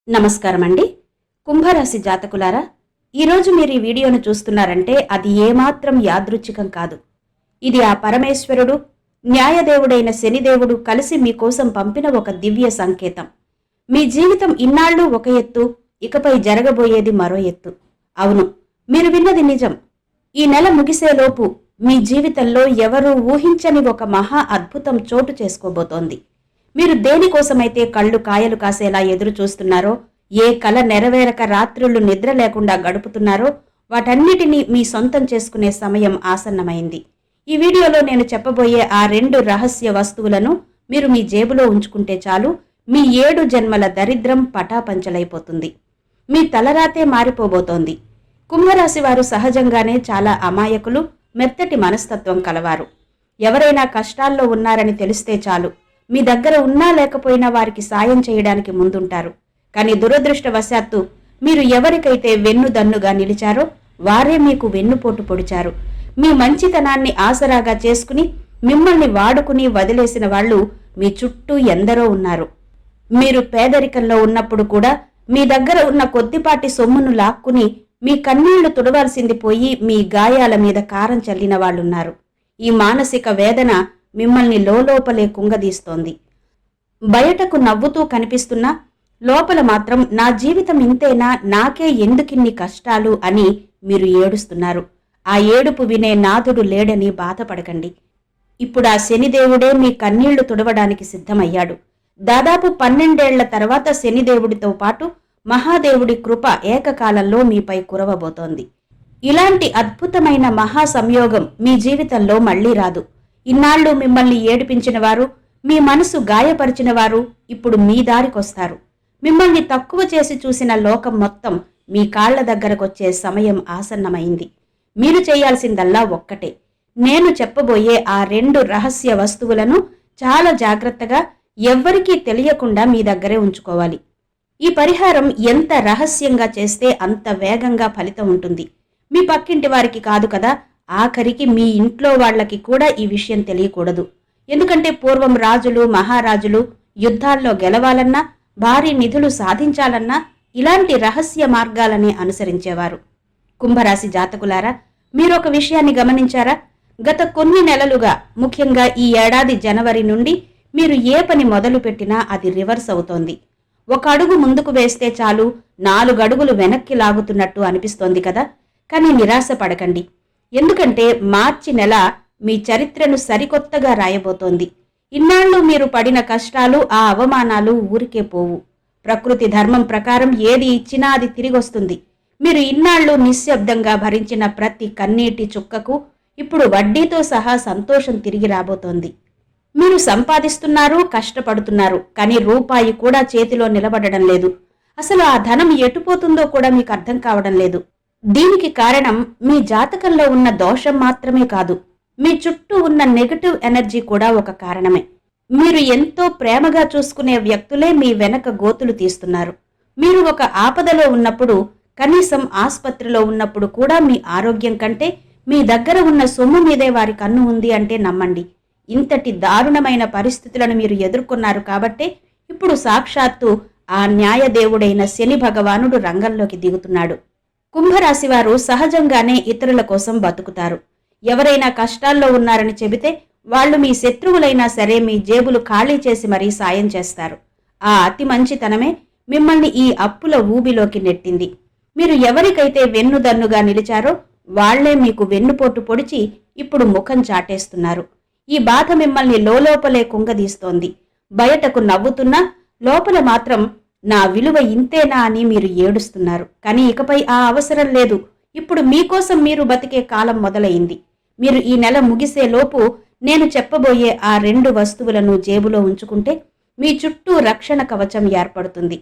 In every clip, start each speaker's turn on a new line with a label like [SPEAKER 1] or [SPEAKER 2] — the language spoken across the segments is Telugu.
[SPEAKER 1] నమస్కారం అండి. కుంభరాశి జాతకులారా, ఈరోజు మీరు ఈ వీడియోను చూస్తున్నారంటే అది ఏమాత్రం యాదృచ్ఛికం కాదు. ఇది ఆ పరమేశ్వరుడు, న్యాయదేవుడైన శనిదేవుడు కలిసి మీకోసం పంపిన ఒక దివ్య సంకేతం. మీ జీవితం ఇన్నాళ్ళు ఒక ఎత్తు, ఇకపై జరగబోయేది మరో ఎత్తు. అవును, మీరు విన్నది నిజం. ఈ నెల ముగిసేలోపు మీ జీవితంలో ఎవరూ ఊహించని ఒక మహా అద్భుతం చోటు చేసుకోబోతోంది. మీరు దేనికోసమైతే కళ్ళు కాయలు కాసేలా ఎదురు చూస్తున్నారో, ఏ కల నెరవేరక రాత్రుళ్ళు నిద్ర లేకుండా గడుపుతున్నారో వాటన్నిటినీ మీ సొంతం చేసుకునే సమయం ఆసన్నమైంది. ఈ వీడియోలో నేను చెప్పబోయే ఆ 2 రహస్య వస్తువులను మీరు మీ జేబులో ఉంచుకుంటే చాలు, మీ 7 జన్మల దరిద్రం పటాపంచలైపోతుంది. మీ తలరాతే మారిపోబోతోంది. కుంభరాశి వారు సహజంగానే చాలా అమాయకులు, మెత్తటి మనస్తత్వం కలవారు. ఎవరైనా కష్టాల్లో ఉన్నారని తెలిస్తే చాలు, మీ దగ్గర ఉన్నా లేకపోయినా వారికి సాయం చేయడానికి ముందుంటారు. కానీ దురదృష్టవశాత్తు మీరు ఎవరికైతే వెన్నుదన్నుగా నిలిచారో వారే మీకు వెన్నుపోటు పొడిచారు. మీ మంచితనాన్ని ఆసరాగా చేసుకుని మిమ్మల్ని వాడుకుని వదిలేసిన వాళ్ళు మీ చుట్టూ ఎందరో ఉన్నారు. మీరు పేదరికంలో ఉన్నప్పుడు కూడా మీ దగ్గర ఉన్న కొద్దిపాటి సొమ్మును లాక్కుని మీ కన్నీళ్లు తుడవాల్సింది పోయి మీ గాయాల మీద కారం చల్లిన వాళ్ళున్నారు. ఈ మానసిక వేదన మిమ్మల్ని లోపలే కుంగదీస్తోంది. బయటకు నవ్వుతూ కనిపిస్తున్నా లోపల మాత్రం నా జీవితం ఇంతేనా, నాకే ఎందుకిన్ని కష్టాలు అని మీరు ఏడుస్తున్నారు. ఆ ఏడుపు వినే నాథుడు లేడని బాధపడకండి. ఇప్పుడు ఆ శనిదేవుడే మీ కన్నీళ్లు తుడవడానికి సిద్ధమయ్యాడు. దాదాపు 12 ఏళ్ల తర్వాత శనిదేవుడితో పాటు మహాదేవుడి కృప ఏకకాలంలో మీపై కురవబోతోంది. ఇలాంటి అద్భుతమైన మహా సంయోగం మీ జీవితంలో మళ్లీ రాదు. ఇన్నాళ్ళు మిమ్మల్ని ఏడిపించిన వారు, మీ మనసు గాయపరిచిన వారు ఇప్పుడు మీ దారికొస్తారు. మిమ్మల్ని తక్కువ చేసి చూసిన లోకం మొత్తం మీ కాళ్ల దగ్గరకొచ్చే సమయం ఆసన్నమైంది. మీరు చేయాల్సిందల్లా ఒక్కటే, నేను చెప్పబోయే ఆ 2 రహస్య వస్తువులను చాలా జాగ్రత్తగా ఎవ్వరికీ తెలియకుండా మీ దగ్గరే ఉంచుకోవాలి. ఈ పరిహారం ఎంత రహస్యంగా చేస్తే అంత వేగంగా ఫలితం ఉంటుంది. మీ పక్కింటి వారికి కాదు కదా, ఆఖరికి మీ ఇంట్లో వాళ్లకి కూడా ఈ విషయం తెలియకూడదు. ఎందుకంటే పూర్వం రాజులు, మహారాజులు యుద్ధాల్లో గెలవాలన్నా, భారీ నిధులు సాధించాలన్నా ఇలాంటి రహస్య మార్గాలనే అనుసరించేవారు. కుంభరాశి జాతకులారా, మీరొక విషయాన్ని గమనించారా? గత కొన్ని నెలలుగా, ముఖ్యంగా ఈ ఏడాది జనవరి నుండి మీరు ఏ పని మొదలుపెట్టినా అది రివర్స్ అవుతోంది. 1 అడుగు ముందుకు వేస్తే చాలు 4 అడుగులు వెనక్కి లాగుతున్నట్టు అనిపిస్తోంది కదా. కానీ నిరాశ పడకండి. ఎందుకంటే మార్చి నెల మీ చరిత్రను సరికొత్తగా రాయబోతోంది. ఇన్నాళ్ళు మీరు పడిన కష్టాలు, ఆ అవమానాలు ఊరికే పోవు. ప్రకృతి ధర్మం ప్రకారం ఏది ఇచ్చినా అది తిరిగొస్తుంది. మీరు ఇన్నాళ్ళు నిశ్శబ్దంగా భరించిన ప్రతి కన్నీటి చుక్కకు ఇప్పుడు వడ్డీతో సహా సంతోషం తిరిగి రాబోతోంది. మీరు సంపాదిస్తున్నారు, కష్టపడుతున్నారు, కానీ రూపాయి కూడా చేతిలో నిలబడడం లేదు. అసలు ఆ ధనం ఎటుపోతుందో కూడా మీకు అర్థం కావడం లేదు. దీనికి కారణం మీ జాతకంలో ఉన్న దోషం మాత్రమే కాదు, మీ చుట్టూ ఉన్న నెగటివ్ ఎనర్జీ కూడా ఒక కారణమే. మీరు ఎంతో ప్రేమగా చూసుకునే వ్యక్తులే మీ వెనక గోతులు తీస్తున్నారు. మీరు ఒక ఆపదలో ఉన్నప్పుడు, కనీసం ఆస్పత్రిలో ఉన్నప్పుడు కూడా మీ ఆరోగ్యం కంటే మీ దగ్గర ఉన్న సొమ్ము మీదే వారి కన్ను ఉంది అంటే నమ్మండి. ఇంతటి దారుణమైన పరిస్థితులను మీరు ఎదుర్కొన్నారు కాబట్టే ఇప్పుడు సాక్షాత్తు ఆ న్యాయదేవుడైన శని భగవానుడు రంగంలోకి దిగుతున్నాడు. కుంభరాశివారు సహజంగానే ఇతరుల కోసం బతుకుతారు. ఎవరైనా కష్టాల్లో ఉన్నారని చెబితే వాళ్ళు మీ శత్రువులైనా సరే మీ జేబులు ఖాళీ చేసి మరీ సాయం చేస్తారు. ఆ అతి మంచితనమే మిమ్మల్ని ఈ అప్పుల ఊబిలోకి నెట్టింది. మీరు ఎవరికైతే వెన్నుదన్నుగా నిలిచారో వాళ్లే మీకు వెన్నుపోటు పొడిచి ఇప్పుడు ముఖం చాటేస్తున్నారు. ఈ బాధ మిమ్మల్ని లోపలే కుంగదీస్తోంది. బయటకు నవ్వుతున్నా లోపల మాత్రం నా విలువ ఇంతేనా అని మీరు ఏడుస్తున్నారు. కానీ ఇకపై ఆ అవసరం లేదు. ఇప్పుడు మీకోసం మీరు బతికే కాలం మొదలైంది. మీరు ఈ నెల ముగిసేలోపు నేను చెప్పబోయే ఆ 2 వస్తువులను జేబులో ఉంచుకుంటే మీ చుట్టూ రక్షణ కవచం ఏర్పడుతుంది.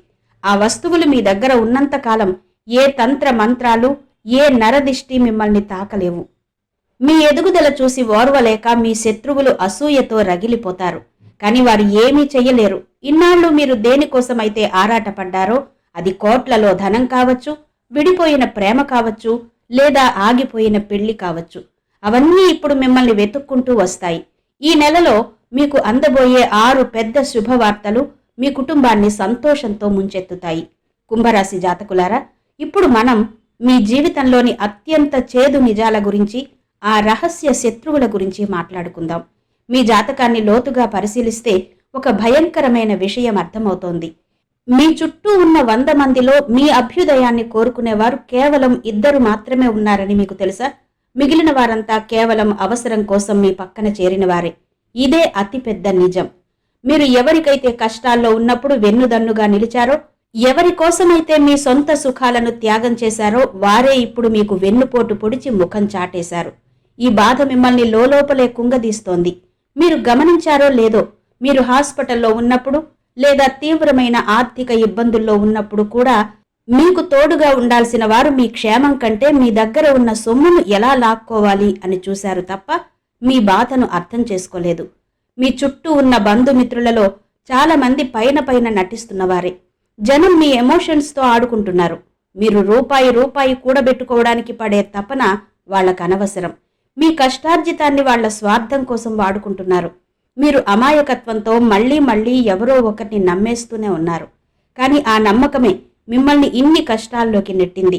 [SPEAKER 1] ఆ వస్తువులు మీ దగ్గర ఉన్నంతకాలం ఏ తంత్ర మంత్రాలు, ఏ నరదిష్టి మిమ్మల్ని తాకలేవు. మీ ఎదుగుదల చూసి ఓర్వలేక మీ శత్రువులు అసూయతో రగిలిపోతారు. కానీ వారు ఏమీ చెయ్యలేరు. ఇన్నాళ్ళు మీరు దేనికోసమైతే ఆరాటపడ్డారో, అది కోట్లలో ధనం కావచ్చు, విడిపోయిన ప్రేమ కావచ్చు, లేదా ఆగిపోయిన పెళ్లి కావచ్చు, అవన్నీ ఇప్పుడు మిమ్మల్ని వెతుక్కుంటూ వస్తాయి. ఈ నెలలో మీకు అందబోయే 6 పెద్ద శుభవార్తలు మీ కుటుంబాన్ని సంతోషంతో ముంచెత్తుతాయి. కుంభరాశి జాతకులారా, ఇప్పుడు మనం మీ జీవితంలోని అత్యంత చేదు నిజాల గురించి, ఆ రహస్య శత్రువుల గురించి మాట్లాడుకుందాం. మీ జాతకాన్ని లోతుగా పరిశీలిస్తే ఒక భయంకరమైన విషయం అర్థమవుతోంది. మీ చుట్టూ ఉన్న 100 మందిలో మీ అభ్యుదయాన్ని కోరుకునేవారు కేవలం 2 మాత్రమే ఉన్నారని మీకు తెలుసా? మిగిలిన వారంతా కేవలం అవసరం కోసం మీ పక్కన చేరినవారే. ఇదే అతిపెద్ద నిజం. మీరు ఎవరికైతే కష్టాల్లో ఉన్నప్పుడు వెన్నుదన్నుగా నిలిచారో, ఎవరి కోసమైతే మీ సొంత సుఖాలను త్యాగం చేశారో, వారే ఇప్పుడు మీకు వెన్నుపోటు పొడిచి ముఖం చాటేశారు. ఈ బాధ మిమ్మల్ని లోలోపలే కుంగదీస్తోంది. మీరు గమనించారో లేదో, మీరు హాస్పిటల్లో ఉన్నప్పుడు లేదా తీవ్రమైన ఆర్థిక ఇబ్బందుల్లో ఉన్నప్పుడు కూడా మీకు తోడుగా ఉండాల్సిన వారు మీ క్షేమం కంటే మీ దగ్గర ఉన్న సొమ్మును ఎలా లాక్కోవాలి అని చూశారు తప్ప మీ బాధను అర్థం చేసుకోలేదు. మీ చుట్టూ ఉన్న బంధుమిత్రులలో చాలా మంది పైన నటిస్తున్నవారే. జనం మీ ఎమోషన్స్తో ఆడుకుంటున్నారు. మీరు రూపాయి కూడబెట్టుకోవడానికి పడే తపన వాళ్ళకనవసరం. మీ కష్టార్జితాన్ని వాళ్ల స్వార్థం కోసం వాడుకుంటున్నారు. మీరు అమాయకత్వంతో మళ్లీ ఎవరో ఒకరిని నమ్మేస్తూనే ఉన్నారు. కానీ ఆ నమ్మకమే మిమ్మల్ని ఇన్ని కష్టాల్లోకి నెట్టింది.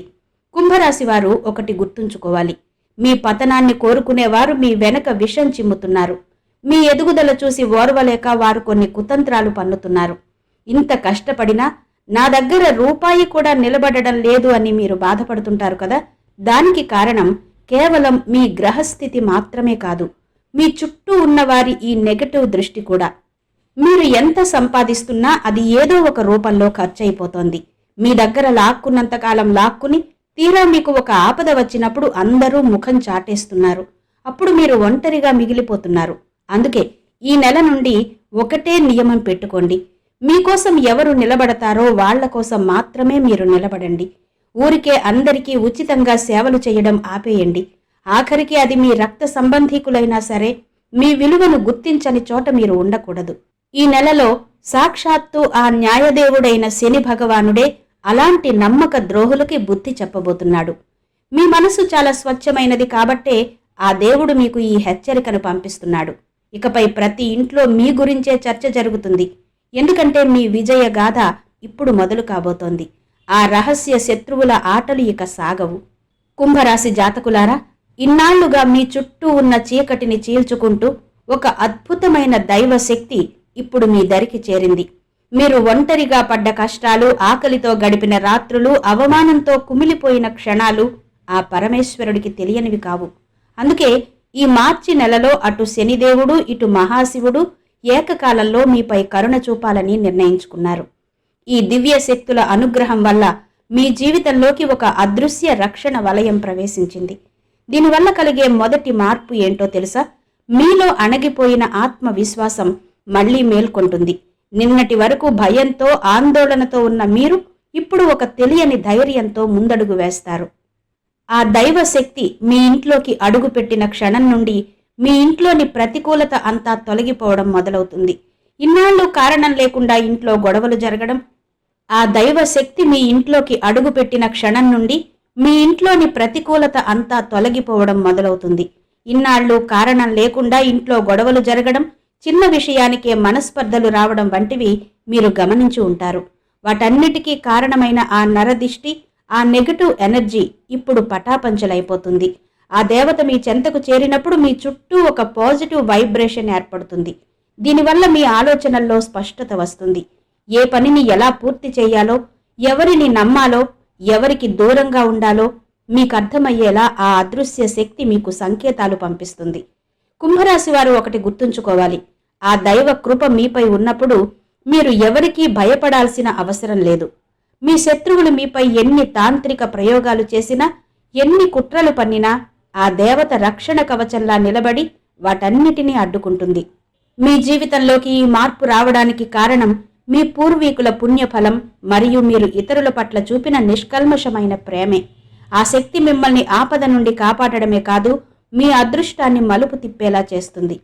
[SPEAKER 1] కుంభరాశి వారు ఒకటి గుర్తుంచుకోవాలి. మీ పతనాన్ని కోరుకునేవారు మీ వెనక విషం చిమ్ముతున్నారు. మీ ఎదుగుదల చూసి ఓర్వలేక వారు కొన్ని కుతంత్రాలు పన్నుతున్నారు. ఇంత కష్టపడినా నా దగ్గర రూపాయి కూడా నిలబడడం లేదు అని మీరు బాధపడుతుంటారు కదా. దానికి కారణం కేవలం మీ గ్రహస్థితి మాత్రమే కాదు, మీ చుట్టూ ఉన్నవారి ఈ నెగటివ్ దృష్టి కూడా. మీరు ఎంత సంపాదిస్తున్నా అది ఏదో ఒక రూపంలో ఖర్చయిపోతోంది. మీ దగ్గర లాక్కున్నంతకాలం లాక్కుని తీరా మీకు ఒక ఆపద వచ్చినప్పుడు అందరూ ముఖం చాటేస్తున్నారు. అప్పుడు మీరు ఒంటరిగా మిగిలిపోతున్నారు. అందుకే ఈ నెల నుండి ఒకటే నియమం పెట్టుకోండి. మీకోసం ఎవరు నిలబడతారో వాళ్ల కోసం మాత్రమే మీరు నిలబడండి. ఊరికే అందరికీ ఉచితంగా సేవలు చేయడం ఆపేయండి. ఆఖరికి అది మీ రక్త సంబంధీకులైనా సరే మీ విలువను గుర్తించని చోట మీరు ఉండకూడదు. ఈ నెలలో సాక్షాత్తు ఆ న్యాయదేవుడైన శని భగవానుడే అలాంటి నమ్మక ద్రోహులకి బుద్ధి చెప్పబోతున్నాడు. మీ మనసు చాలా స్వచ్ఛమైనది కాబట్టే ఆ దేవుడు మీకు ఈ హెచ్చరికను పంపిస్తున్నాడు. ఇకపై ప్రతి ఇంట్లో మీ గురించే చర్చ జరుగుతుంది. ఎందుకంటే మీ విజయ గాథ ఇప్పుడు మొదలు కాబోతోంది. ఆ రహస్య శత్రువుల ఆటలు ఇక సాగవు. కుంభరాశి జాతకులారా, ఇన్నాళ్లుగా మీ చుట్టూ ఉన్న చీకటిని చీల్చుకుంటూ ఒక అద్భుతమైన దైవ శక్తి ఇప్పుడు మీ దరికి చేరింది. మీరు ఒంటరిగా పడ్డ కష్టాలు, ఆకలితో గడిపిన రాత్రులు, అవమానంతో కుమిలిపోయిన క్షణాలు ఆ పరమేశ్వరుడికి తెలియనివి కావు. అందుకే ఈ మార్చి నెలలో అటు శనిదేవుడు ఇటు మహాశివుడు ఏకకాలంలో మీపై కరుణ చూపాలని నిర్ణయించుకున్నారు. ఈ దివ్య శక్తుల అనుగ్రహం వల్ల మీ జీవితంలోకి ఒక అదృశ్య రక్షణ వలయం ప్రవేశించింది. దీనివల్ల కలిగే మొదటి మార్పు ఏంటో తెలుసా? మీలో అణగిపోయిన ఆత్మవిశ్వాసం మళ్లీ మేల్కొంటుంది. నిన్నటి వరకు భయంతో ఆందోళనతో ఉన్న మీరు ఇప్పుడు ఒక తెలియని ధైర్యంతో ముందడుగు వేస్తారు. ఆ దైవ శక్తి మీ ఇంట్లోకి అడుగుపెట్టిన క్షణం నుండి మీ ఇంట్లోని ప్రతికూలత అంతా తొలగిపోవడం మొదలవుతుంది. ఇన్నాళ్ళు కారణం లేకుండా ఇంట్లో గొడవలు జరగడం, ఆ దైవ శక్తి మీ ఇంట్లోకి అడుగుపెట్టిన క్షణం నుండి మీ ఇంట్లోని ప్రతికూలత అంతా తొలగిపోవడం మొదలవుతుంది. ఇన్నాళ్ళు కారణం లేకుండా ఇంట్లో గొడవలు జరగడం, చిన్న విషయానికే మనస్పర్ధలు రావడం వంటివి మీరు గమనించి ఉంటారు. వాటన్నిటికీ కారణమైన ఆ నరదిష్టి, ఆ నెగటివ్ ఎనర్జీ ఇప్పుడు పటాపంచలైపోతుంది. ఆ దేవత మీ చెంతకు చేరినప్పుడు మీ చుట్టూ ఒక పాజిటివ్ వైబ్రేషన్ ఏర్పడుతుంది. దీనివల్ల మీ ఆలోచనల్లో స్పష్టత వస్తుంది. ఏ పనిని ఎలా పూర్తి చేయాలో, ఎవరిని నమ్మాలో, ఎవరికి దూరంగా ఉండాలో మీకు అర్థమయ్యేలా ఆ అదృశ్య శక్తి మీకు సంకేతాలు పంపిస్తుంది. కుంభరాశి వారు ఒకటి గుర్తుంచుకోవాలి. ఆ దైవ కృప మీపై ఉన్నప్పుడు మీరు ఎవరికీ భయపడాల్సిన అవసరం లేదు. మీ శత్రువులు మీపై ఎన్ని తాంత్రిక ప్రయోగాలు చేసినా, ఎన్ని కుట్రలు పన్నినా ఆ దేవత రక్షణ కవచంలా నిలబడి వాటన్నిటినీ అడ్డుకుంటుంది. మీ జీవితంలోకి ఈ మార్పు రావడానికి కారణం మీ పూర్వీకుల పుణ్యఫలం మరియు మీరు ఇతరుల పట్ల చూపిన నిష్కల్మషమైన ప్రేమే. ఆ శక్తి మిమ్మల్ని ఆపద నుండి కాపాడడమే కాదు, మీ అదృష్టాన్ని మలుపు తిప్పేలా చేస్తుంది.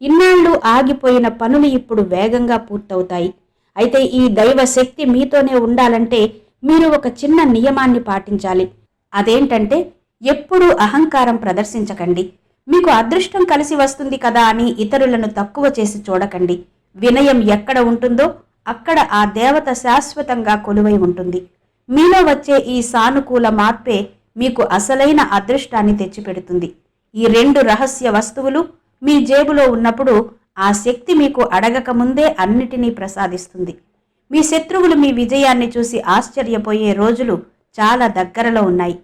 [SPEAKER 1] ఇన్నాళ్ళు ఆగిపోయిన పనులు ఇప్పుడు వేగంగా పూర్తవుతాయి. అయితే ఈ దైవ శక్తి మీతోనే ఉండాలంటే మీరు ఒక చిన్న నియమాన్ని పాటించాలి. అదేంటంటే, ఎప్పుడూ అహంకారం ప్రదర్శించకండి. మీకు అదృష్టం కలిసి వస్తుంది కదా అని ఇతరులను తక్కువ చేసి చూడకండి. వినయం ఎక్కడ ఉంటుందో అక్కడ ఆ దేవత శాశ్వతంగా కొలువై ఉంటుంది. మీలో వచ్చే ఈ సానుకూల మార్పే మీకు అసలైన అదృష్టాన్ని తెచ్చిపెడుతుంది. ఈ 2 రహస్య వస్తువులు మీ జేబులో ఉన్నప్పుడు ఆ శక్తి మీకు అడగకముందే అన్నిటినీ ప్రసాదిస్తుంది. మీ శత్రువులు మీ విజయాన్ని చూసి ఆశ్చర్యపోయే రోజులు చాలా దగ్గరలో ఉన్నాయి.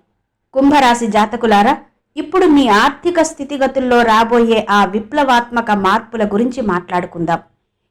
[SPEAKER 1] కుంభరాశి జాతకులారా, ఇప్పుడు మీ ఆర్థిక స్థితిగతుల్లో రాబోయే ఆ విప్లవాత్మక మార్పుల గురించి మాట్లాడుకుందాం.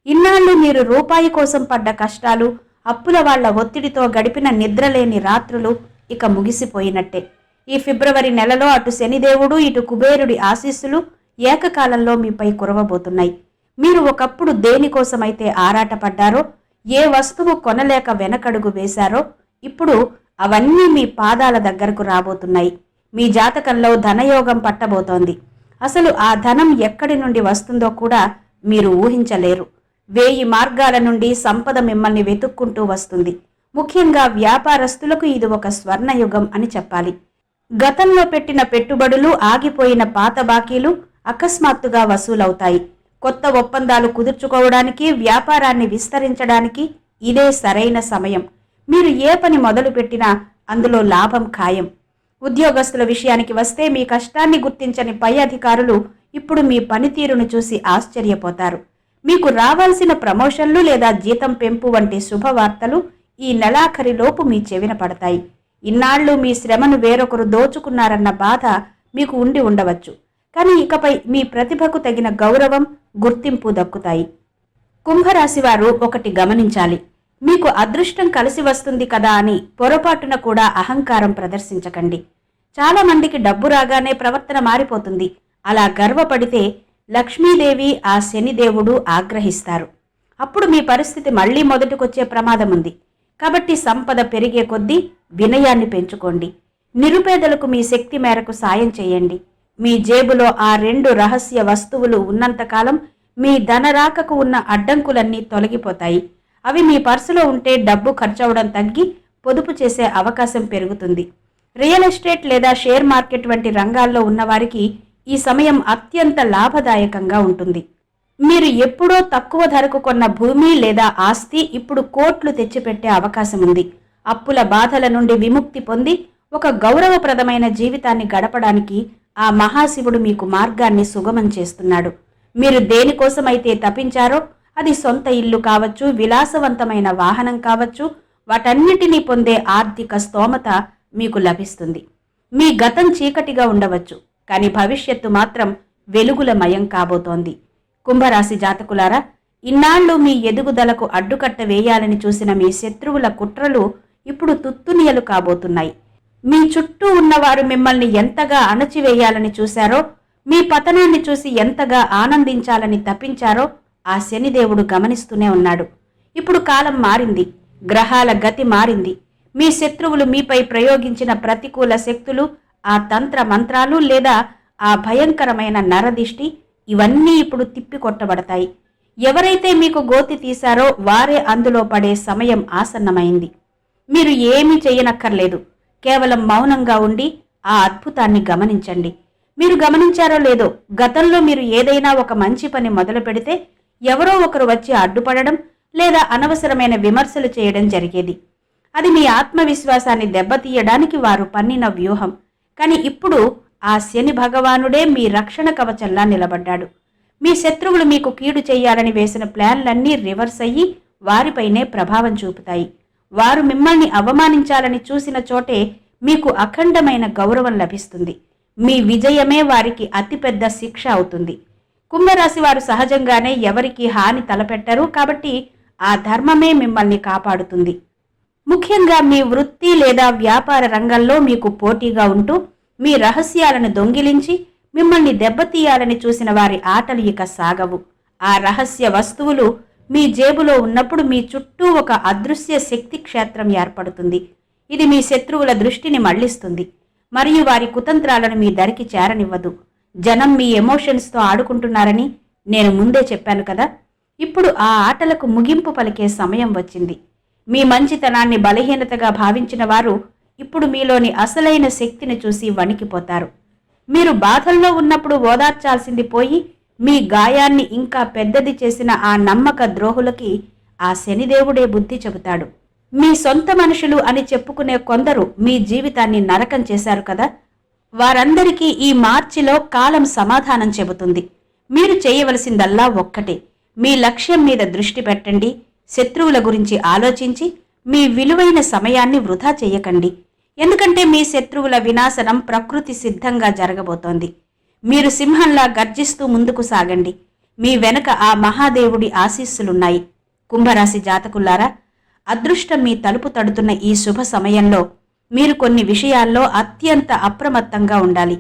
[SPEAKER 1] ఇన్నాళ్ళు మీరు రూపాయి కోసం పడ్డ కష్టాలు, అప్పుల వాళ్ల ఒత్తిడితో గడిపిన నిద్రలేని రాత్రులు ఇక ముగిసిపోయినట్టే. ఈ ఫిబ్రవరి నెలలో అటు శనిదేవుడు, ఇటు కుబేరుడి ఆశీస్సులు ఏకకాలంలో మీపై కురవబోతున్నాయి. మీరు ఒకప్పుడు దేనికోసమైతే ఆరాటపడ్డారో, ఏ వస్తువు కొనలేక వెనకడుగు వేశారో, ఇప్పుడు అవన్నీ మీ పాదాల దగ్గరకు రాబోతున్నాయి. మీ జాతకంలో ధనయోగం పట్టబోతోంది. అసలు ఆ ధనం ఎక్కడి నుండి వస్తుందో కూడా మీరు ఊహించలేరు. 1000 మార్గాల నుండి సంపద మిమ్మల్ని వెతుక్కుంటూ వస్తుంది. ముఖ్యంగా వ్యాపారస్తులకు ఇది ఒక స్వర్ణయుగం అని చెప్పాలి. గతంలో పెట్టిన పెట్టుబడులు, ఆగిపోయిన పాత బాకీలు అకస్మాత్తుగా వసూలవుతాయి. కొత్త ఒప్పందాలు కుదుర్చుకోవడానికి, వ్యాపారాన్ని విస్తరించడానికి ఇదే సరైన సమయం. మీరు ఏ పని మొదలుపెట్టినా అందులో లాభం ఖాయం. ఉద్యోగస్తుల విషయానికి వస్తే మీ కష్టాన్ని గుర్తించని పై అధికారులు ఇప్పుడు మీ పనితీరును చూసి ఆశ్చర్యపోతారు. మీకు రావాల్సిన ప్రమోషన్లు లేదా జీతం పెంపు వంటి శుభవార్తలు ఈ నెలాఖరిలోపు మీ చెవిన పడతాయి. ఇన్నాళ్లు మీ శ్రమను వేరొకరు దోచుకున్నారన్న బాధ మీకు ఉండి ఉండవచ్చు. కానీ ఇకపై మీ ప్రతిభకు తగిన గౌరవం, గుర్తింపు దక్కుతాయి. కుంభరాశి వారు ఒకటి గమనించాలి. మీకు అదృష్టం కలిసి వస్తుంది కదా అని పొరపాటున కూడా అహంకారం ప్రదర్శించకండి. చాలా మందికి డబ్బు రాగానే ప్రవర్తన మారిపోతుంది. అలా గర్వపడితే లక్ష్మీదేవి, ఆ శనిదేవుడు ఆగ్రహిస్తారు. అప్పుడు మీ పరిస్థితి మళ్లీ మొదటికొచ్చే ప్రమాదం ఉంది. కాబట్టి సంపద పెరిగే కొద్దీ వినయాన్ని పెంచుకోండి. నిరుపేదలకు మీ శక్తి మేరకు సాయం చేయండి. మీ జేబులో ఆ 2 రహస్య వస్తువులు ఉన్నంతకాలం మీ ధనరాకకు ఉన్న అడ్డంకులన్నీ తొలగిపోతాయి. అవి మీ పర్సులో ఉంటే డబ్బు ఖర్చవడం తగ్గి పొదుపు చేసే అవకాశం పెరుగుతుంది. రియల్ ఎస్టేట్ లేదా షేర్ మార్కెట్ వంటి రంగాల్లో ఉన్నవారికి ఈ సమయం అత్యంత లాభదాయకంగా ఉంటుంది. మీరు ఎప్పుడో తక్కువ ధరకు కొన్న భూమి లేదా ఆస్తి ఇప్పుడు కోట్లు తెచ్చిపెట్టే అవకాశం ఉంది. అప్పుల బాధల నుండి విముక్తి పొంది ఒక గౌరవప్రదమైన జీవితాన్ని గడపడానికి ఆ మహాశివుడు మీకు మార్గాన్ని సుగమం చేస్తున్నాడు. మీరు దేనికోసమైతే తపించారో అది సొంత ఇల్లు కావచ్చు, విలాసవంతమైన వాహనం కావచ్చు, వాటన్నిటినీ పొందే ఆర్థిక స్తోమత మీకు లభిస్తుంది. మీ గతం చీకటిగా ఉండవచ్చు, కానీ భవిష్యత్తు మాత్రం వెలుగులమయం కాబోతోంది. కుంభరాశి జాతకులారా, ఇన్నాళ్లు మీ ఎదుగుదలకు అడ్డుకట్ట వేయాలని చూసిన మీ శత్రువుల కుట్రలు ఇప్పుడు తుత్తునియలు కాబోతున్నాయి. మీ చుట్టూ ఉన్నవారు మిమ్మల్ని ఎంతగా అణచివేయాలని చూశారో, మీ పతనాన్ని చూసి ఎంతగా ఆనందించాలని తప్పించారో ఆ శనిదేవుడు గమనిస్తూనే ఉన్నాడు. ఇప్పుడు కాలం మారింది, గ్రహాల గతి మారింది. మీ శత్రువులు మీపై ప్రయోగించిన ప్రతికూల శక్తులు, ఆ తంత్ర మంత్రాలు లేదా ఆ భయంకరమైన నరదిష్టి ఇవన్నీ ఇప్పుడు తిప్పికొట్టబడతాయి. ఎవరైతే మీకు గోతి తీశారో వారే అందులో పడే సమయం ఆసన్నమైంది. మీరు ఏమీ చేయనక్కర్లేదు. కేవలం మౌనంగా ఉండి ఆ అద్భుతాన్ని గమనించండి. మీరు గమనించారో లేదో, గతంలో మీరు ఏదైనా ఒక మంచి పని మొదలు పెడితే ఎవరో ఒకరు వచ్చి అడ్డుపడడం లేదా అనవసరమైన విమర్శలు చేయడం జరిగేది. అది మీ ఆత్మవిశ్వాసాన్ని దెబ్బతీయడానికి వారు పన్నిన వ్యూహం. కానీ ఇప్పుడు ఆ శని భగవానుడే మీ రక్షణ కవచంలా నిలబడ్డాడు. మీ శత్రువులు మీకు కీడు చేయాలని వేసిన ప్లాన్లన్నీ రివర్స్ అయ్యి వారిపైనే ప్రభావం చూపుతాయి. వారు మిమ్మల్ని అవమానించాలని చూసిన చోటే మీకు అఖండమైన గౌరవం లభిస్తుంది. మీ విజయమే వారికి అతిపెద్ద శిక్ష అవుతుంది. కుంభరాశి వారు సహజంగానే ఎవరికి హాని తలపెట్టరు. కాబట్టి ఆ ధర్మమే మిమ్మల్ని కాపాడుతుంది. ముఖ్యంగా మీ వృత్తి లేదా వ్యాపార రంగంలో మీకు పోటీగా ఉంటూ మీ రహస్యాలను దొంగిలించి మిమ్మల్ని దెబ్బతీయాలని చూసిన వారి ఆటలు ఇక సాగవు. ఆ రహస్య వస్తువులు మీ జేబులో ఉన్నప్పుడు మీ చుట్టూ ఒక అదృశ్య శక్తి క్షేత్రం ఏర్పడుతుంది. ఇది మీ శత్రువుల దృష్టిని మళ్లిస్తుంది మరియు వారి కుతంత్రాలను మీ దరికి చేరనివ్వదు. జనం మీ ఎమోషన్స్తో ఆడుకుంటున్నారని నేను ముందే చెప్పాను కదా. ఇప్పుడు ఆ ఆటలకు ముగింపు పలికే సమయం వచ్చింది. మీ మంచితనాన్ని బలహీనతగా భావించిన వారు ఇప్పుడు మీలోని అసలైన శక్తిని చూసి వణికిపోతారు. మీరు బాధల్లో ఉన్నప్పుడు ఓదార్చాల్సింది పోయి మీ గాయాన్ని ఇంకా పెద్దది చేసిన ఆ నమ్మక ద్రోహులకి ఆ శనిదేవుడే బుద్ధి చెబుతాడు. మీ సొంత మనుషులు అని చెప్పుకునే కొందరు మీ జీవితాన్ని నరకం చేశారు కదా. వారందరికీ ఈ మార్చిలో కాలం సమాధానం చెబుతుంది. మీరు చేయవలసిందల్లా ఒక్కటే, మీ లక్ష్యం మీద దృష్టి పెట్టండి. శత్రువుల గురించి ఆలోచించి మీ విలువైన సమయాన్ని వృధా చేయకండి. ఎందుకంటే మీ శత్రువుల వినాశనం ప్రకృతి సిద్ధంగా జరగబోతోంది. మీరు సింహంలా గర్జిస్తూ ముందుకు సాగండి. మీ వెనుక ఆ మహాదేవుడి ఆశీస్సులున్నాయి. కుంభరాశి జాతకులారా, అదృష్టం మీ తలుపు తడుతున్న ఈ శుభ సమయంలో మీరు కొన్ని విషయాల్లో అత్యంత అప్రమత్తంగా ఉండాలి.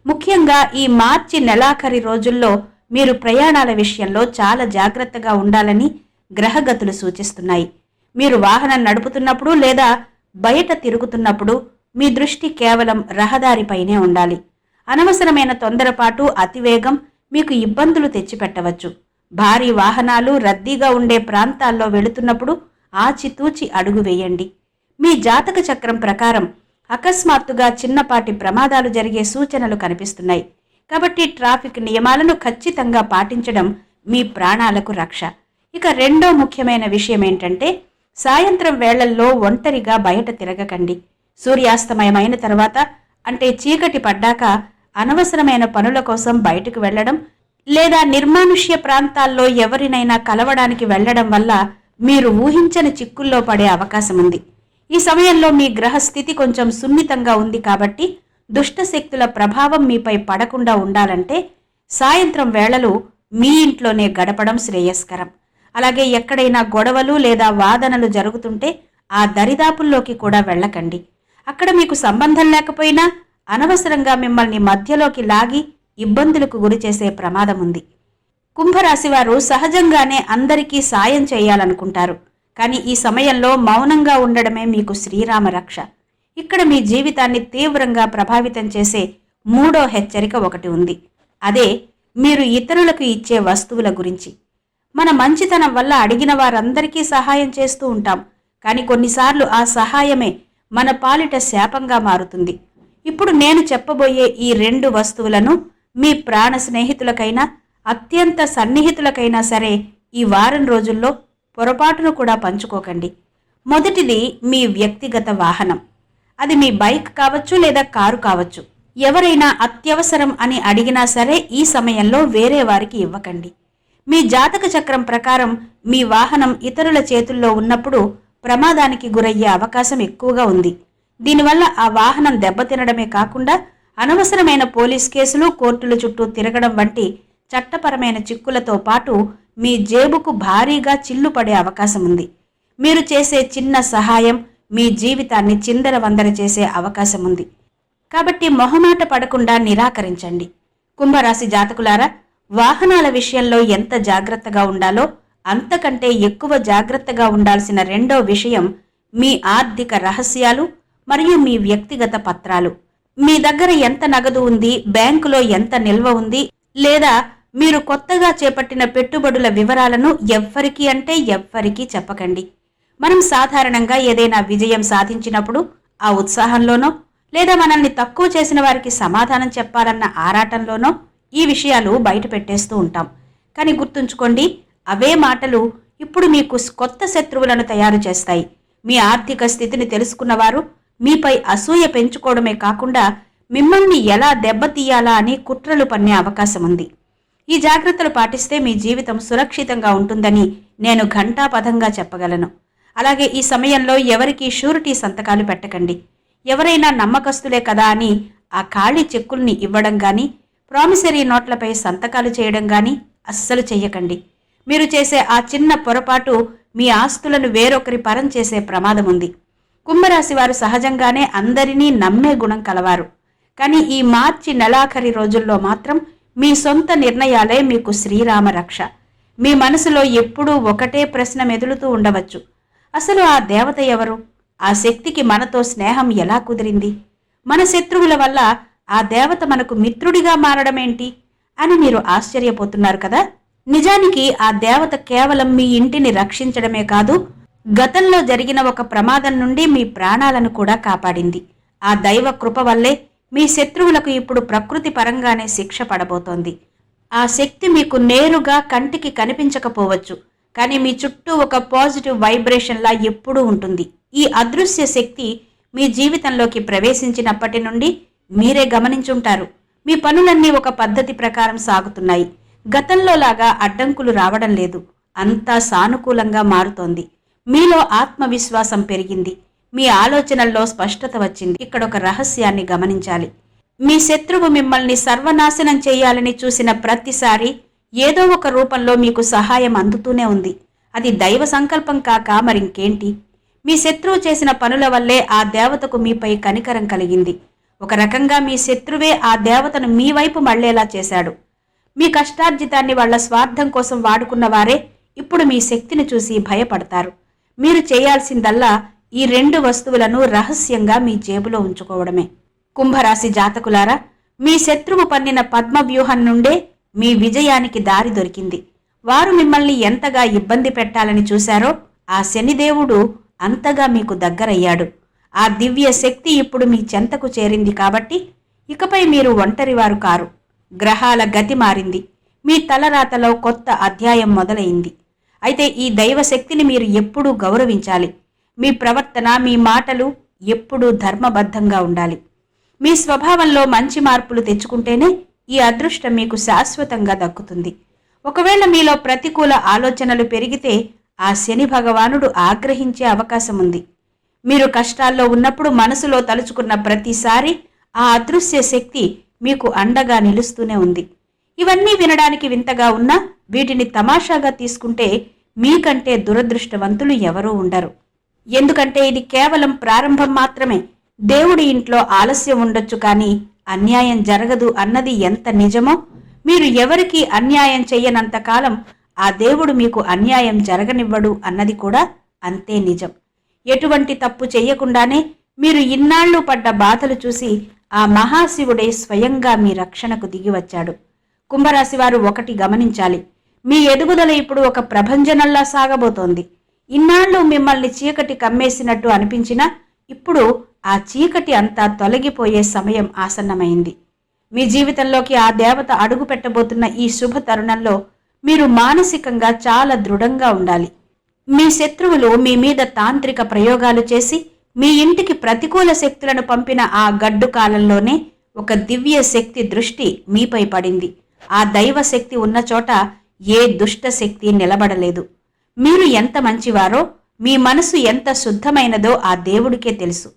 [SPEAKER 1] ముఖ్యంగా ఈ మార్చి నెలాఖరి రోజుల్లో మీరు ప్రయాణాల విషయంలో చాలా జాగ్రత్తగా ఉండాలని గ్రహగతులు సూచిస్తున్నాయి. మీరు వాహనం నడుపుతున్నప్పుడు లేదా బయట తిరుగుతున్నప్పుడు మీ దృష్టి కేవలం రహదారిపైనే ఉండాలి. అనవసరమైన తొందరపాటు, అతివేగం మీకు ఇబ్బందులు తెచ్చిపెట్టవచ్చు. భారీ వాహనాలు రద్దీగా ఉండే ప్రాంతాల్లో వెళుతున్నప్పుడు ఆచితూచి అడుగు వేయండి. మీ జాతక చక్రం ప్రకారం అకస్మాత్తుగా చిన్నపాటి ప్రమాదాలు జరిగే సూచనలు కనిపిస్తున్నాయి. కాబట్టి ట్రాఫిక్ నియమాలను ఖచ్చితంగా పాటించడం మీ ప్రాణాలకు రక్ష. ఇక రెండో ముఖ్యమైన విషయం ఏంటంటే, సాయంత్రం వేళల్లో ఒంటరిగా బయట తిరగకండి. సూర్యాస్తమయమైన తర్వాత, అంటే చీకటి పడ్డాక అనవసరమైన పనుల కోసం బయటకు వెళ్లడం లేదా నిర్మానుష్య ప్రాంతాల్లో ఎవరినైనా కలవడానికి వెళ్లడం వల్ల మీరు ఊహించని చిక్కుల్లో పడే అవకాశం ఉంది. ఈ సమయంలో మీ గ్రహస్థితి కొంచెం సున్నితంగా ఉంది కాబట్టి దుష్టశక్తుల ప్రభావం మీపై పడకుండా ఉండాలంటే సాయంత్రం వేళలు మీ ఇంట్లోనే గడపడం శ్రేయస్కరం. అలాగే ఎక్కడైనా గొడవలు లేదా వాదనలు జరుగుతుంటే ఆ దరిదాపుల్లోకి కూడా వెళ్ళకండి. అక్కడ మీకు సంబంధం లేకపోయినా అనవసరంగా మిమ్మల్ని మధ్యలోకి లాగి ఇబ్బందులకు గురి చేసే ప్రమాదం ఉంది. కుంభరాశి వారు సహజంగానే అందరికీ సాయం చేయాలనుకుంటారు. కానీ ఈ సమయంలో మౌనంగా ఉండడమే మీకు శ్రీరామ రక్ష. ఇక్కడ మీ జీవితాన్ని తీవ్రంగా ప్రభావితం చేసే మూడో హెచ్చరిక ఒకటి ఉంది. అదే మీరు ఇతరులకు ఇచ్చే వస్తువుల గురించి. మన మంచితనం వల్ల అడిగిన వారందరికీ సహాయం చేస్తూ ఉంటాం. కానీ కొన్నిసార్లు ఆ సహాయమే మన పాలిట శాపంగా మారుతుంది. ఇప్పుడు నేను చెప్పబోయే ఈ రెండు వస్తువులను మీ ప్రాణ స్నేహితులకైనా అత్యంత సన్నిహితులకైనా సరే ఈ వారం రోజుల్లో పొరపాటును కూడా పంచుకోకండి. మొదటిది మీ వ్యక్తిగత వాహనం. అది మీ బైక్ కావచ్చు లేదా కారు కావచ్చు. ఎవరైనా అత్యవసరం అని అడిగినా సరే ఈ సమయంలో వేరే వారికి ఇవ్వకండి. మీ జాతక చక్రం ప్రకారం మీ వాహనం ఇతరుల చేతుల్లో ఉన్నప్పుడు ప్రమాదానికి గురయ్యే అవకాశం ఎక్కువగా ఉంది. దీనివల్ల ఆ వాహనం దెబ్బతినడమే కాకుండా అనవసరమైన పోలీస్ కేసులు, కోర్టుల చుట్టూ తిరగడం వంటి చట్టపరమైన చిక్కులతో పాటు మీ జేబుకు భారీగా చిల్లు పడే అవకాశం ఉంది. మీరు చేసే చిన్న సహాయం మీ జీవితాన్ని చిందరవందర చేసే అవకాశం ఉంది. కాబట్టి మొహమాట పడకుండా నిరాకరించండి. కుంభరాశి జాతకులారా, వాహనాల విషయంలో ఎంత జాగ్రత్తగా ఉండాలో అంతకంటే ఎక్కువ జాగ్రత్తగా ఉండాల్సిన రెండో విషయం మీ ఆర్థిక రహస్యాలు మరియు మీ వ్యక్తిగత పత్రాలు. మీ దగ్గర ఎంత నగదు ఉంది, బ్యాంకులో ఎంత నిల్వ ఉంది, లేదా మీరు కొత్తగా చేపట్టిన పెట్టుబడుల వివరాలను ఎవ్వరికీ చెప్పకండి. మనం సాధారణంగా ఏదైనా విజయం సాధించినప్పుడు ఆ ఉత్సాహంలోనో లేదా మనల్ని తక్కువ చేసిన వారికి సమాధానం చెప్పాలన్న ఆరాటంలోనో ఈ విషయాలు బయట పెట్టేస్తూ ఉంటాం. కానీ గుర్తుంచుకోండి, అవే మాటలు ఇప్పుడు మీకు కొత్త శత్రువులను తయారు చేస్తాయి. మీ ఆర్థిక స్థితిని తెలుసుకున్నవారు మీపై అసూయ పెంచుకోవడమే కాకుండా మిమ్మల్ని ఎలా దెబ్బతీయాలా అని కుట్రలు పన్నే అవకాశం ఉంది. ఈ జాగ్రత్తలు పాటిస్తే మీ జీవితం సురక్షితంగా ఉంటుందని నేను ఘంటాపథంగా చెప్పగలను. అలాగే ఈ సమయంలో ఎవరికీ షూరిటీ సంతకాలు పెట్టకండి. ఎవరైనా నమ్మకస్తులే కదా అని ఆ ఖాళీ చెక్కుల్ని ఇవ్వడం కానీ, ప్రామిసరీ నోట్లపై సంతకాలు చేయడం కానీ అస్సలు చెయ్యకండి. మీరు చేసే ఆ చిన్న పొరపాటు మీ ఆస్తులను వేరొకరి పరం చేసే ప్రమాదం ఉంది. కుంభరాశి వారు సహజంగానే అందరినీ నమ్మే గుణం కలవారు. కానీ ఈ మార్చి నెలాఖరి రోజుల్లో మాత్రం మీ సొంత నిర్ణయాలే మీకు శ్రీరామ రక్ష. మీ మనసులో ఎప్పుడూ ఒకటే ప్రశ్న మెదులుతూ ఉండవచ్చు. అసలు ఆ దేవత ఎవరు? ఆ శక్తికి మనతో స్నేహం ఎలా కుదిరింది? మన శత్రువుల వల్ల ఆ దేవత మనకు మిత్రుడిగా మారడమేంటి అని మీరు ఆశ్చర్యపోతున్నారు కదా. నిజానికి ఆ దేవత కేవలం మీ ఇంటిని రక్షించడమే కాదు, గతంలో జరిగిన ఒక ప్రమాదం నుండి మీ ప్రాణాలను కూడా కాపాడింది. ఆ దైవ కృప వల్లే మీ శత్రువులకు ఇప్పుడు ప్రకృతి పరంగానే శిక్ష పడబోతోంది. ఆ శక్తి మీకు నేరుగా కంటికి కనిపించకపోవచ్చు, కానీ మీ చుట్టూ ఒక పాజిటివ్ వైబ్రేషన్లా ఎప్పుడూ ఉంటుంది. ఈ అదృశ్య శక్తి మీ జీవితంలోకి ప్రవేశించినప్పటి నుండి మీరే గమనించుంటారు. మీ పనులన్నీ ఒక పద్ధతి ప్రకారం సాగుతున్నాయి. గతంలో లాగా అడ్డంకులు రావడం లేదు. అంతా సానుకూలంగా మారుతోంది. మీలో ఆత్మవిశ్వాసం పెరిగింది. మీ ఆలోచనల్లో స్పష్టత వచ్చింది. ఇక్కడ ఒక రహస్యాన్ని గమనించాలి. మీ శత్రువు మిమ్మల్ని సర్వనాశనం చేయాలని చూసిన ప్రతిసారి ఏదో ఒక రూపంలో మీకు సహాయం అందుతూనే ఉంది. అది దైవ సంకల్పం కాక మరింకేంటి? మీ శత్రువు చేసిన పనుల వల్లే ఆ దేవతకు మీపై కనికరం కలిగింది. ఒక రకంగా మీ శత్రువే ఆ దేవతను మీ వైపు మళ్లేలా చేశాడు. మీ కష్టార్జితాన్ని వాళ్ల స్వార్థం కోసం వాడుకున్న వారే ఇప్పుడు మీ శక్తిని చూసి భయపడతారు. మీరు చేయాల్సిందల్లా ఈ 2 వస్తువులను రహస్యంగా మీ జేబులో ఉంచుకోవడమే. కుంభరాశి జాతకులారా, మీ శత్రువు పన్నిన పద్మవ్యూహం నుండే మీ విజయానికి దారి దొరికింది. వారు మిమ్మల్ని ఎంతగా ఇబ్బంది పెట్టాలని చూశారో ఆ శనిదేవుడు అంతగా మీకు దగ్గరయ్యాడు. ఆ దివ్య శక్తి ఇప్పుడు మీ చెంతకు చేరింది కాబట్టి ఇకపై మీరు ఒంటరివారు కారు. గ్రహాల గతి మారింది. మీ తలరాతలో కొత్త అధ్యాయం మొదలైంది. అయితే ఈ దైవశక్తిని మీరు ఎప్పుడూ గౌరవించాలి. మీ ప్రవర్తన, మీ మాటలు ఎప్పుడూ ధర్మబద్ధంగా ఉండాలి. మీ స్వభావంలో మంచి మార్పులు తెచ్చుకుంటేనే ఈ అదృష్టం మీకు శాశ్వతంగా దక్కుతుంది. ఒకవేళ మీలో ప్రతికూల ఆలోచనలు పెరిగితే ఆ శని భగవానుడు ఆగ్రహించే అవకాశం ఉంది. మీరు కష్టాల్లో ఉన్నప్పుడు మనసులో తలుచుకున్న ప్రతిసారి ఆ అదృశ్య శక్తి మీకు అండగా నిలుస్తూనే ఉంది. ఇవన్నీ వినడానికి వింతగా ఉన్నా వీటిని తమాషాగా తీసుకుంటే మీకంటే దురదృష్టవంతులు ఎవరూ ఉండరు. ఎందుకంటే ఇది కేవలం ప్రారంభం మాత్రమే. దేవుడి ఇంట్లో ఆలస్యం ఉండొచ్చు కానీ అన్యాయం జరగదు అన్నది ఎంత నిజమో, మీరు ఎవరికీ అన్యాయం చెయ్యనంతకాలం ఆ దేవుడు మీకు అన్యాయం జరగనివ్వడు అన్నది కూడా అంతే నిజం. ఎటువంటి తప్పు చెయ్యకుండానే మీరు ఇన్నాళ్లు పడ్డ బాధలు చూసి ఆ మహాశివుడే స్వయంగా మీ రక్షణకు దిగివచ్చాడు. కుంభరాశి వారు ఒకటి గమనించాలి. మీ ఎదుగుదల ఇప్పుడు ఒక ప్రభంజనంలా సాగబోతోంది. ఇన్నాళ్లు మిమ్మల్ని చీకటి కమ్మేసినట్టు అనిపించినా ఇప్పుడు ఆ చీకటి అంతా తొలగిపోయే సమయం ఆసన్నమైంది. మీ జీవితంలోకి ఆ దేవత అడుగు పెట్టబోతున్న ఈ శుభ తరుణంలో మీరు మానసికంగా చాలా దృఢంగా ఉండాలి. మీ శత్రువులు మీ మీద తాంత్రిక ప్రయోగాలు చేసి మీ ఇంటికి ప్రతికూల శక్తులను పంపిన ఆ గడ్డు కాలంలోనే ఒక దివ్య శక్తి దృష్టి మీపై పడింది. ఆ దైవ శక్తి ఉన్న చోట ఏ దుష్ట శక్తి నిలబడలేదు. మీరు ఎంత మంచివారో, మీ మనసు ఎంత శుద్ధమైనదో ఆ దేవుడికే తెలుసు.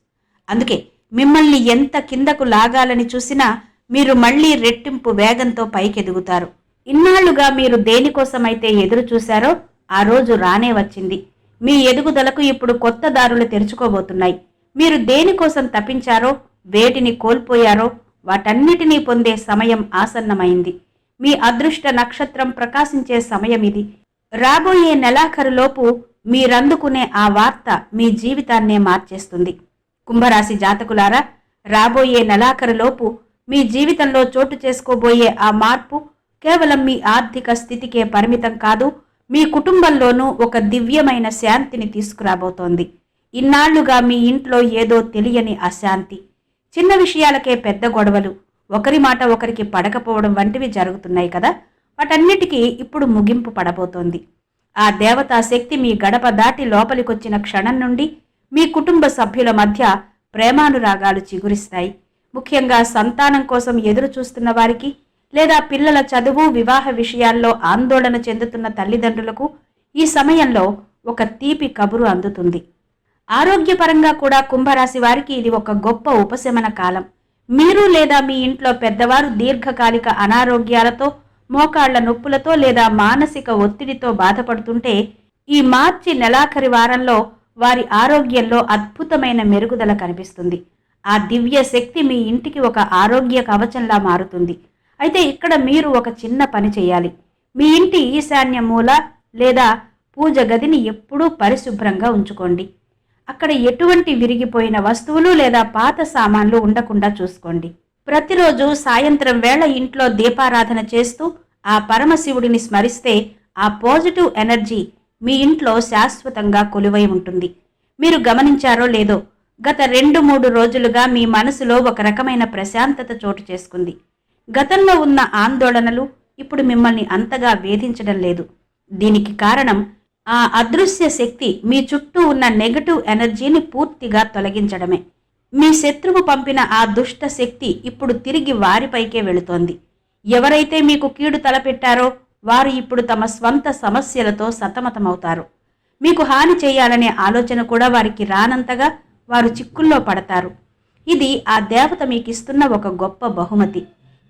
[SPEAKER 1] అందుకే మిమ్మల్ని ఎంత కిందకు లాగాలని చూసినా మీరు మళ్లీ రెట్టింపు వేగంతో పైకెదుగుతారు. ఇన్నాళ్లుగా మీరు దేనికోసమైతే ఎదురు చూశారో ఆ రోజు రానే వచ్చింది. మీ ఎదుగుదలకు ఇప్పుడు కొత్త దారులు తెరుచుకోబోతున్నాయి. మీరు దేనికోసం తప్పించారో, వేటిని కోల్పోయారో వాటన్నిటినీ పొందే సమయం ఆసన్నమైంది. మీ అదృష్ట నక్షత్రం ప్రకాశించే సమయం ఇది. రాబోయే నెలాఖరులోపు మీరందుకునే ఆ వార్త మీ జీవితాన్నే మార్చేస్తుంది. కుంభరాశి జాతకులారా, రాబోయే నెలాఖరులోపు మీ జీవితంలో చోటు చేసుకోబోయే ఆ మార్పు కేవలం మీ ఆర్థిక స్థితికే పరిమితం కాదు, మీ కుటుంబంలోనూ ఒక దివ్యమైన శాంతిని తీసుకురాబోతోంది. ఇన్నాళ్లుగా మీ ఇంట్లో ఏదో తెలియని అశాంతి, చిన్న విషయాలకే పెద్ద గొడవలు, ఒకరి మాట ఒకరికి పడకపోవడం వంటివి జరుగుతున్నాయి కదా, వాటన్నిటికీ ఇప్పుడు ముగింపు పడబోతోంది. ఆ దేవతా శక్తి మీ గడప దాటి లోపలికొచ్చిన క్షణం నుండి మీ కుటుంబ సభ్యుల మధ్య ప్రేమానురాగాలు చిగురిస్తాయి. ముఖ్యంగా సంతానం కోసం ఎదురు చూస్తున్న వారికి, లేదా పిల్లల చదువు, వివాహ విషయాల్లో ఆందోళన చెందుతున్న తల్లిదండ్రులకు ఈ సమయంలో ఒక తీపి కబురు అందుతుంది. ఆరోగ్యపరంగా కూడా కుంభరాశి వారికి ఇది ఒక గొప్ప ఉపశమన కాలం. మీరు లేదా మీ ఇంట్లో పెద్దవారు దీర్ఘకాలిక అనారోగ్యాలతో, మోకాళ్ల నొప్పులతో లేదా మానసిక ఒత్తిడితో బాధపడుతుంటే ఈ మార్చి నెలాఖరి వారంలో వారి ఆరోగ్యంలో అద్భుతమైన మెరుగుదల కనిపిస్తుంది. ఆ దివ్య శక్తి మీ ఇంటికి ఒక ఆరోగ్య కవచంలా మారుతుంది. అయితే ఇక్కడ మీరు ఒక చిన్న పని చేయాలి. మీ ఇంటి ఈశాన్య మూల లేదా పూజ గదిని ఎప్పుడూ పరిశుభ్రంగా ఉంచుకోండి. అక్కడ ఎటువంటి విరిగిపోయిన వస్తువులు లేదా పాత సామాన్లు ఉండకుండా చూసుకోండి. ప్రతిరోజు సాయంత్రం వేళ ఇంట్లో దీపారాధన చేస్తూ ఆ పరమశివుడిని స్మరిస్తే ఆ పాజిటివ్ ఎనర్జీ మీ ఇంట్లో శాశ్వతంగా కొలువై ఉంటుంది. మీరు గమనించారో లేదో, గత 2-3 రోజులుగా మీ మనసులో ఒక రకమైన ప్రశాంతత చోటు చేసుకుంది. గతంలో ఉన్న ఆందోళనలు ఇప్పుడు మిమ్మల్ని అంతగా వేధించడం లేదు. దీనికి కారణం ఆ అదృశ్య శక్తి మీ చుట్టూ ఉన్న నెగటివ్ ఎనర్జీని పూర్తిగా తొలగించడమే. మీ శత్రువు పంపిన ఆ దుష్ట శక్తి ఇప్పుడు తిరిగి వారిపైకే వెళుతోంది. ఎవరైతే మీకు కీడు తలపెట్టారో వారు ఇప్పుడు తమ స్వంత సమస్యలతో సతమతమవుతారు. మీకు హాని చేయాలనే ఆలోచన కూడా వారికి రానంతగా వారు చిక్కుల్లో పడతారు. ఇది ఆ దేవత మీకిస్తున్న ఒక గొప్ప బహుమతి.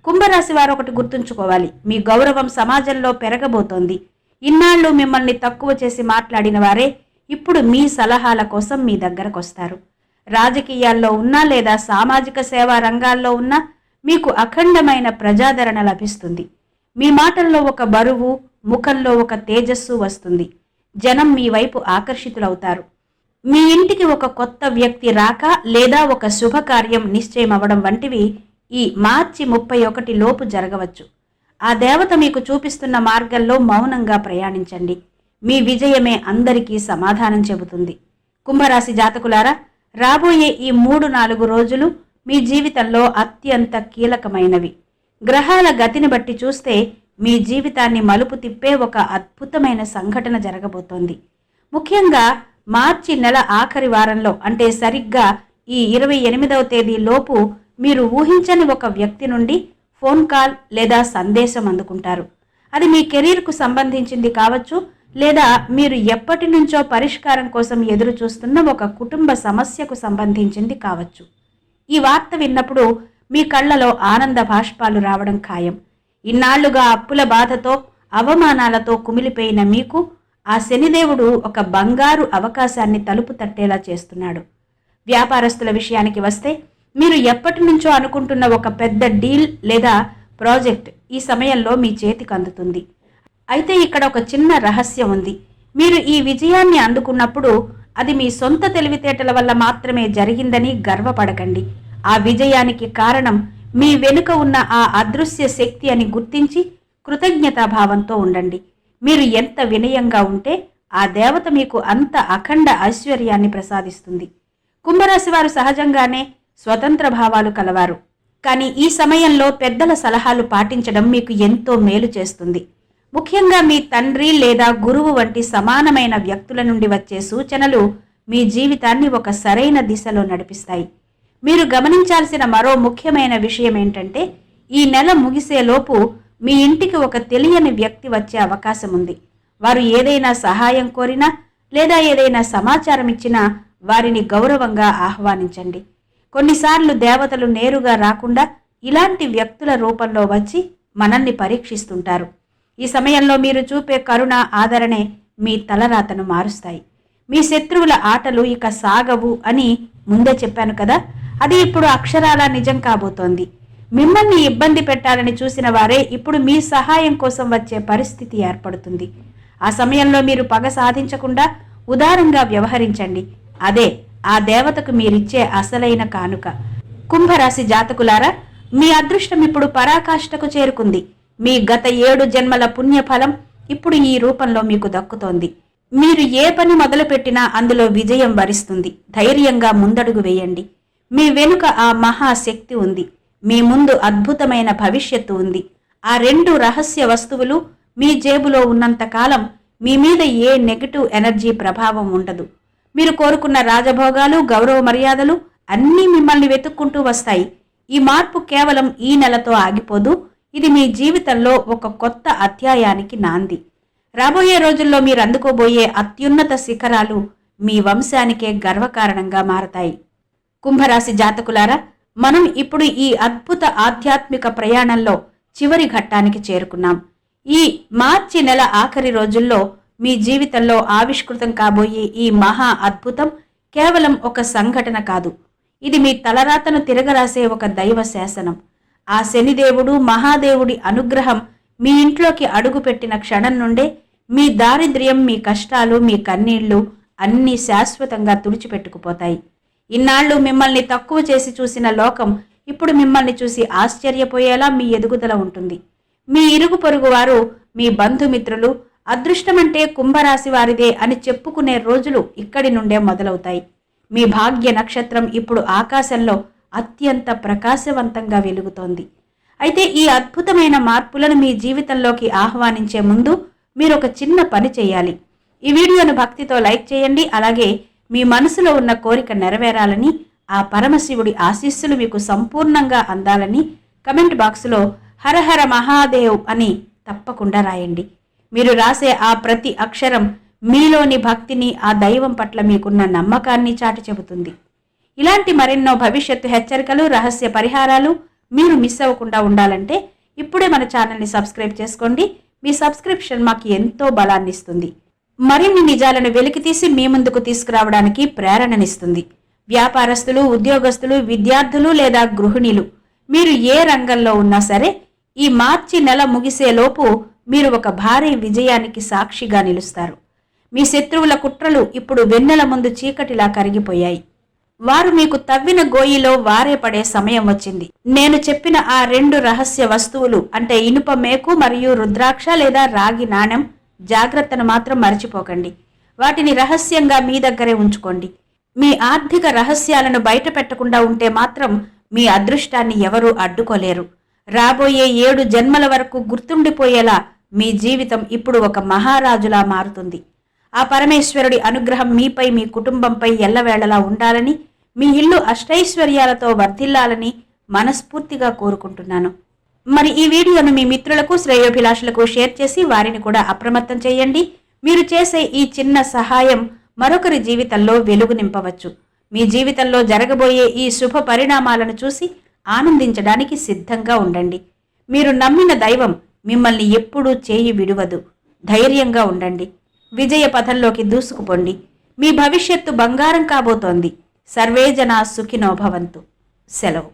[SPEAKER 1] కుంభరాశి వారు ఒకటి గుర్తుంచుకోవాలి, మీ గౌరవం సమాజంలో పెరగబోతోంది. ఇన్నాళ్ళు మిమ్మల్ని తక్కువ చేసి మాట్లాడిన వారే ఇప్పుడు మీ సలహాల కోసం మీ దగ్గరకొస్తారు. రాజకీయాల్లో ఉన్నా లేదా సామాజిక సేవా రంగాల్లో ఉన్నా మీకు అఖండమైన ప్రజాదరణ లభిస్తుంది. మీ మాటల్లో ఒక బరువు, ముఖంలో ఒక తేజస్సు వస్తుంది. జనం మీ వైపు ఆకర్షితులవుతారు. మీ ఇంటికి ఒక కొత్త వ్యక్తి రాక లేదా ఒక శుభకార్యం నిశ్చయమవడం వంటివి ఈ మార్చి 31 లోపు జరగవచ్చు. ఆ దేవత మీకు చూపిస్తున్న మార్గంలో మౌనంగా ప్రయాణించండి. మీ విజయమే అందరికీ సమాధానం చెబుతుంది. కుంభరాశి జాతకులారా, రాబోయే ఈ 3-4 రోజులు మీ జీవితంలో అత్యంత కీలకమైనవి. గ్రహాల గతిని బట్టి చూస్తే మీ జీవితాన్ని మలుపు తిప్పే ఒక అద్భుతమైన సంఘటన జరగబోతోంది. ముఖ్యంగా మార్చి నెల ఆఖరి వారంలో, అంటే సరిగ్గా ఈ 28వ తేదీ లోపు మీరు ఊహించని ఒక వ్యక్తి నుండి ఫోన్ కాల్ లేదా సందేశం అందుకుంటారు. అది మీ కెరీర్కు సంబంధించింది కావచ్చు, లేదా మీరు ఎప్పటి నుంచో పరిష్కారం కోసం ఎదురు చూస్తున్న ఒక కుటుంబ సమస్యకు సంబంధించింది కావచ్చు. ఈ వార్త విన్నప్పుడు మీ కళ్ళలో ఆనంద బాష్పాలు రావడం ఖాయం. ఇన్నాళ్లుగా అప్పుల బాధతో, అవమానాలతో కుమిలిపోయిన మీకు ఆ శనిదేవుడు ఒక బంగారు అవకాశాన్ని తలుపు తట్టేలా చేస్తున్నాడు. వ్యాపారస్తుల విషయానికి వస్తే, మీరు ఎప్పటి నుంచో అనుకుంటున్న ఒక పెద్ద డీల్ లేదా ప్రాజెక్ట్ ఈ సమయంలో మీ చేతికి అందుతుంది. అయితే ఇక్కడ ఒక చిన్న రహస్యం ఉంది. మీరు ఈ విజయాన్ని అందుకున్నప్పుడు అది మీ సొంత తెలివితేటల వల్ల మాత్రమే జరిగిందని గర్వపడకండి. ఆ విజయానికి కారణం మీ వెనుక ఉన్న ఆ అదృశ్య శక్తి అని గుర్తించి కృతజ్ఞతాభావంతో ఉండండి. మీరు ఎంత వినయంగా ఉంటే ఆ దేవత మీకు అంత అఖండ ఐశ్వర్యాన్ని ప్రసాదిస్తుంది. కుంభరాశి వారు సహజంగానే స్వతంత్ర భావాలు కలవారు. కానీ ఈ సమయంలో పెద్దల సలహాలు పాటించడం మీకు ఎంతో మేలు చేస్తుంది. ముఖ్యంగా మీ తండ్రి లేదా గురువు వంటి సమానమైన వ్యక్తుల నుండి వచ్చే సూచనలు మీ జీవితాన్ని ఒక సరైన దిశలో నడిపిస్తాయి. మీరు గమనించాల్సిన మరో ముఖ్యమైన విషయం ఏంటంటే, ఈ నెల ముగిసేలోపు మీ ఇంటికి ఒక తెలియని వ్యక్తి వచ్చే అవకాశం ఉంది. వారు ఏదైనా సహాయం కోరినా లేదా ఏదైనా సమాచారం ఇచ్చినా వారిని గౌరవంగా ఆహ్వానించండి. కొన్నిసార్లు దేవతలు నేరుగా రాకుండా ఇలాంటి వ్యక్తుల రూపంలో వచ్చి మనల్ని పరీక్షిస్తుంటారు. ఈ సమయంలో మీరు చూపే కరుణ, ఆదరణే మీ తలరాతను మారుస్తాయి. మీ శత్రువుల ఆటలు ఇక సాగవు అని ముందే చెప్పాను కదా, అది ఇప్పుడు అక్షరాలా నిజం కాబోతోంది. మిమ్మల్ని ఇబ్బంది పెట్టాలని చూసిన వారే ఇప్పుడు మీ సహాయం కోసం వచ్చే పరిస్థితి ఏర్పడుతుంది. ఆ సమయంలో మీరు పగ సాధించకుండా ఉదారంగా వ్యవహరించండి. అదే ఆ దేవతకు మీరిచ్చే అసలైన కానుక. కుంభరాశి జాతకులారా, మీ అదృష్టం ఇప్పుడు పరాకాష్ఠకు చేరుకుంది. మీ గత 7 జన్మల పుణ్యఫలం ఇప్పుడు ఈ రూపంలో మీకు దక్కుతోంది. మీరు ఏ పని మొదలుపెట్టినా అందులో విజయం వరిస్తుంది. ధైర్యంగా ముందడుగు వేయండి. మీ వెనుక ఆ మహాశక్తి ఉంది. మీ ముందు అద్భుతమైన భవిష్యత్తు ఉంది. ఆ 2 రహస్య వస్తువులు మీ జేబులో ఉన్నంత కాలం మీ మీద ఏ నెగటివ్ ఎనర్జీ ప్రభావం ఉండదు. మీరు కోరుకున్న రాజభోగాలు, గౌరవ మర్యాదలు అన్నీ మిమ్మల్ని వెతుక్కుంటూ వస్తాయి. ఈ మార్పు కేవలం ఈ నెలతో ఆగిపోదు. ఇది మీ జీవితంలో ఒక కొత్త అధ్యాయానికి నాంది. రాబోయే రోజుల్లో మీరు అందుకోబోయే అత్యున్నత శిఖరాలు మీ వంశానికే గర్వకారణంగా మారతాయి. కుంభరాశి జాతకులారా, మనం ఇప్పుడు ఈ అద్భుత ఆధ్యాత్మిక ప్రయాణంలో చివరి ఘట్టానికి చేరుకున్నాం. ఈ మార్చి నెల ఆఖరి రోజుల్లో మీ జీవితంలో ఆవిష్కృతం కాబోయే ఈ మహా అద్భుతం కేవలం ఒక సంఘటన కాదు. ఇది మీ తలరాతను తిరగరాసే ఒక దైవ శాసనం. ఆ శనిదేవుడు, మహాదేవుడి అనుగ్రహం మీ ఇంట్లోకి అడుగుపెట్టిన క్షణం నుండే మీ దారిద్ర్యం, మీ కష్టాలు, మీ కన్నీళ్లు అన్నీ శాశ్వతంగా తుడిచిపెట్టుకుపోతాయి. ఇన్నాళ్ళు మిమ్మల్ని తక్కువ చేసి చూసిన లోకం ఇప్పుడు మిమ్మల్ని చూసి ఆశ్చర్యపోయేలా మీ ఎదుగుదల ఉంటుంది. మీ ఇరుగు పొరుగు వారు, మీ బంధుమిత్రులు అదృష్టమంటే కుంభరాశి వారిదే అని చెప్పుకునే రోజులు ఇక్కడి నుండే మొదలవుతాయి. మీ భాగ్య నక్షత్రం ఇప్పుడు ఆకాశంలో అత్యంత ప్రకాశవంతంగా వెలుగుతోంది. అయితే ఈ అద్భుతమైన మార్పులను మీ జీవితంలోకి ఆహ్వానించే ముందు మీరు ఒక చిన్న పని చేయాలి. ఈ వీడియోను భక్తితో లైక్ చేయండి. అలాగే మీ మనసులో ఉన్న కోరిక నెరవేరాలని, ఆ పరమశివుడి ఆశీస్సులు మీకు సంపూర్ణంగా అందాలని కమెంట్ బాక్సులో హరహర మహాదేవ్ అని తప్పకుండా రాయండి. మీరు రాసే ఆ ప్రతి అక్షరం మీలోని భక్తిని, ఆ దైవం పట్ల మీకున్న నమ్మకాన్ని చాటి చెబుతుంది. ఇలాంటి మరెన్నో భవిష్యత్తు హెచ్చరికలు, రహస్య పరిహారాలు మీరు మిస్ అవ్వకుండా ఉండాలంటే ఇప్పుడే మన ఛానల్ని సబ్స్క్రైబ్ చేసుకోండి. మీ సబ్స్క్రిప్షన్ మాకు ఎంతో బలాన్ని ఇస్తుంది. మరిన్ని నిజాలను వెలికితీసి మీ ముందుకు తీసుకురావడానికి ప్రేరణనిస్తుంది. వ్యాపారస్తులు, ఉద్యోగస్తులు, విద్యార్థులు లేదా గృహిణులు, మీరు ఏ రంగంలో ఉన్నా సరే ఈ మార్చి నెల ముగిసేలోపు మీరు ఒక భారీ విజయానికి సాక్షిగా నిలుస్తారు. మీ శత్రువుల కుట్రలు ఇప్పుడు వెన్నెల ముందు చీకటిలా కరిగిపోయాయి. వారు మీకు తవ్విన గోయిలో వారే పడే సమయం వచ్చింది. నేను చెప్పిన ఆ 2 రహస్య వస్తువులు అంటే ఇనుప మేకు మరియు రుద్రాక్ష లేదా రాగి నాణెం జాగ్రత్తను మాత్రం మర్చిపోకండి. వాటిని రహస్యంగా మీ దగ్గరే ఉంచుకోండి. మీ ఆర్థిక రహస్యాలను బయట పెట్టకుండా ఉంటే మాత్రం మీ అదృష్టాన్ని ఎవరూ అడ్డుకోలేరు. రాబోయే 7 జన్మల వరకు గుర్తుండిపోయేలా మీ జీవితం ఇప్పుడు ఒక మహారాజులా మారుతుంది. ఆ పరమేశ్వరుడి అనుగ్రహం మీపై, మీ కుటుంబంపై ఎల్లవేళలా ఉండాలని, మీ ఇల్లు అష్టైశ్వర్యాలతో వర్ధిల్లాలని మనస్ఫూర్తిగా కోరుకుంటున్నాను. మరి ఈ వీడియోను మీ మిత్రులకు, శ్రేయోభిలాషులకు షేర్ చేసి వారిని కూడా అప్రమత్తం చేయండి. మీరు చేసే ఈ చిన్న సహాయం మరొకరి జీవితంలో వెలుగు నింపవచ్చు. మీ జీవితంలో జరగబోయే ఈ శుభ పరిణామాలను చూసి ఆనందించడానికి సిద్ధంగా ఉండండి. మీరు నమ్మిన దైవం మిమ్మల్ని ఎప్పుడూ చేయి విడువదు. ధైర్యంగా ఉండండి. విజయ పథంలోకి దూసుకుపోండి. మీ భవిష్యత్తు బంగారం కాబోతోంది. సర్వే జనా సుఖినో భవంతు. సెలవు.